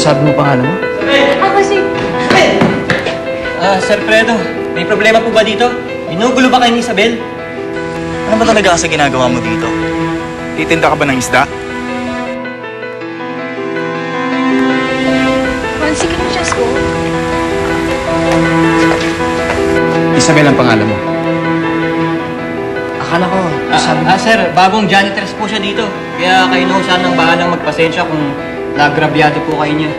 sabi mo pangalan mo? Ako si... Sir Fredo, may problema po ba dito? Ginugulo ba kayo ni Isabel? Ano ba talaga kasi ginagawa mo dito? Titinda ka ba ng isda? Fancy ka ng Diyos ko. Isabel ang pangalan mo. Akala ko, sabi mo. Sir, bagong janitress po siya dito. Kaya kayo na sanang bahalang magpasensya kung nagrabyado po kayo niya.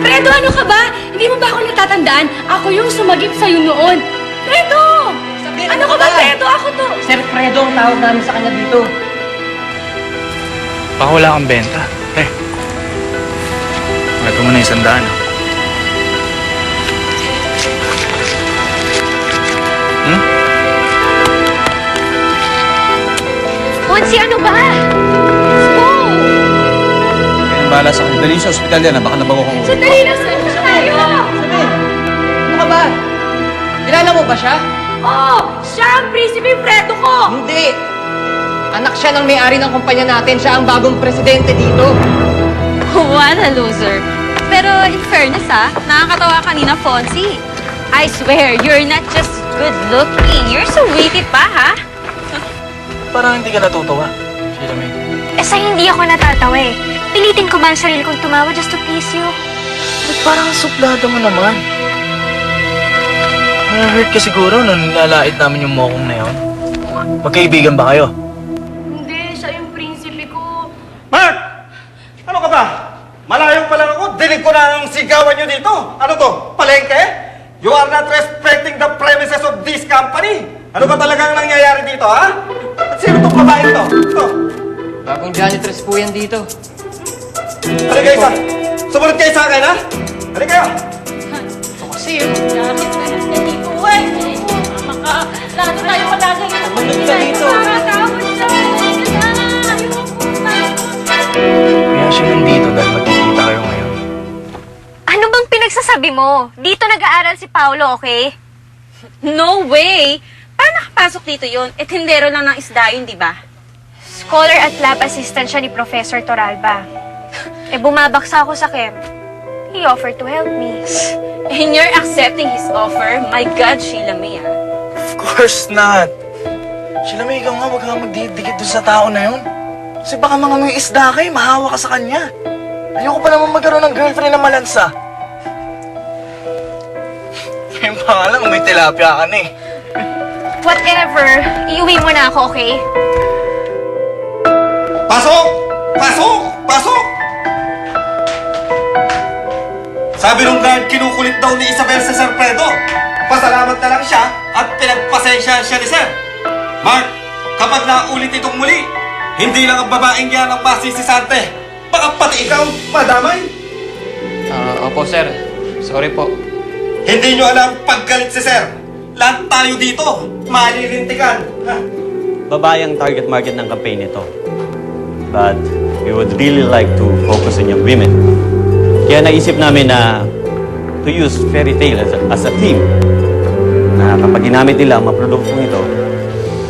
Fredo, ano ka ba? Hindi mo ba ako natatandaan? Ako yung sumagip sa'yo noon. Fredo! Ano ka ba, Fredo? Ako to. Sir Fredo ang tawag namin sa kanya dito. Baka wala kang benta. Ito mo na 100. Fonzie, ano ba? Go! Kaya ang bahala sa kanya. Dali sa ospital yan, baka nabago kang ulo. Sandali lang, saan tayo? Ano ka ba? Kilala mo ba siya? Oh, siya ang prinsipe Fredo ko! Hindi. Anak siya ng may-ari ng kumpanya natin. Siya ang bagong presidente dito. What a loser. Pero in fairness nakakatawa kanina, Fonzie. I swear, you're not just good looking. You're so witty pa, ha? Parang hindi ka natutuwa. Sheila May. Sa hindi ako natatawa eh. Pilitin ko ba ang sarili kong tumawa just to please you? Ba't parang suplado mo naman? Na-hurt ka siguro nung nilalait namin yung mokong na yun. Magkaibigan ba kayo? Hindi, siya yung prinsipe ko. Mark! Ano ka ba? Malayo pa lang ako. Dinig ko na ang sigawan nyo dito. Ano to? Palengke? You are not respecting the premises of this company. Ano ba talagang nangyayari dito, ha? At sino tong babae to? Ito. Bagong janitress po yan dito. Halika kayo sa... Sumunod kayo sa akin, ha? Halika kayo. Kasi yun. Lalo tayo malagay na Sumunod ka dito. Kaya siya nandito dahil magkikita kayo ngayon. Ano bang pinagsasabi mo? Dito nag-aaral si Paolo, okay? No way! Paano nakapasok dito yun? Tindero lang ng isda yun, di ba? Scholar at lab assistant siya ni Professor Toralba. Bumabaksa ako sa camp. He offered to help me. And you're accepting his offer? My God, Sheila May, Of course not. Sheila May, ikaw nga, huwag kang magdidikit doon sa tao na yun. Kasi baka mga may isda kayo, mahawa ka sa kanya. Ayoko pa naman magkaroon ng girlfriend na malansa. Ngayon pa nga lang, may tilapia ka na eh. Whatever, iuwi mo na ako, okay? Pasok! Pasok! Pasok! Sabi nung guard, kinukulit daw ni Isabel si Sir Fredo. Pasalamat na lang siya at pinagpasensya siya ni Sir. Mark, kapag naulit itong muli, hindi lang ang babaeng yan ang masisisante. Baka pati ikaw, madamay. Opo, sir. Sorry po. Hindi nyo alam paggalit si Sir. Lahat tayo dito, malilintikan. Ha? Babae ang target market ng campaign nito. But we would really like to focus on young women. Kaya naisip namin na to use fairy tale as a theme. Na kapag ginamit nila ang mga produktong ito,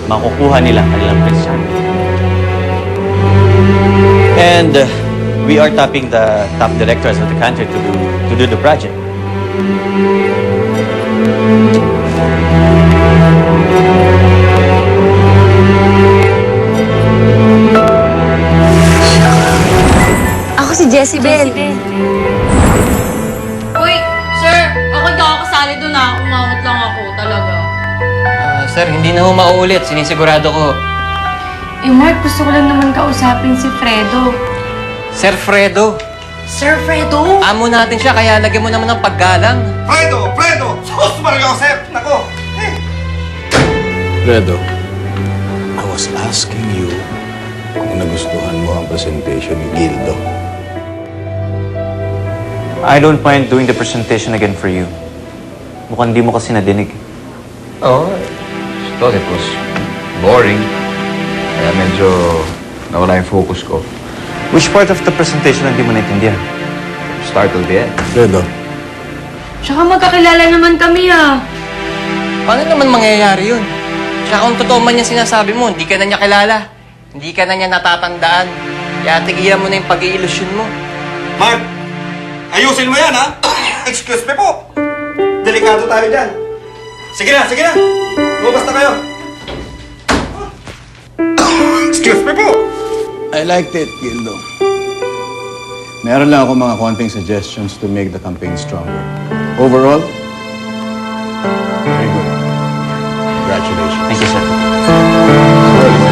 makukuha nila kanilang presyon. And we are tapping the top directors of the country to do the project. Ako si Jessie Bell. Uy, sir, ako hindi ako kasali doon na. Umawat lang ako talaga. Sir, hindi na ho mauulit. Sinisigurado ko. Mark, gusto ko lang naman kausapin si Fredo. Sir Fredo. Sir Fredo? Amo natin siya, kaya lagyan mo naman ng paggalang. Fredo! Fredo! Sus, Mario Josep! Nako! Fredo, I was asking you kung nagustuhan mo ang presentation ni Gildo. I don't mind doing the presentation again for you. Mukhang di mo kasi nadinig. Oh, I thought it was boring. Kaya medyo nawala yung focus ko. Which part of the presentation ang di mo naintindihan? Start till the end. Fredo, Tsaka magkakilala naman kami Paano naman mangyayari yun? Tsaka kung totoo man yung sinasabi mo, hindi ka na niya kilala. Hindi ka na niya natatandaan. Kaya tigilan mo na yung pag-iilusyon mo. Mark, Ayusin mo yan, ha? Excuse me po. Delikado tayo dyan. Sige na, sige na. Lumabas na kayo. Excuse me po. I liked it, Gildo. Meron lang ako mga konting suggestions to make the campaign stronger. Overall, very good. Congratulations. Thank you, sir. Well,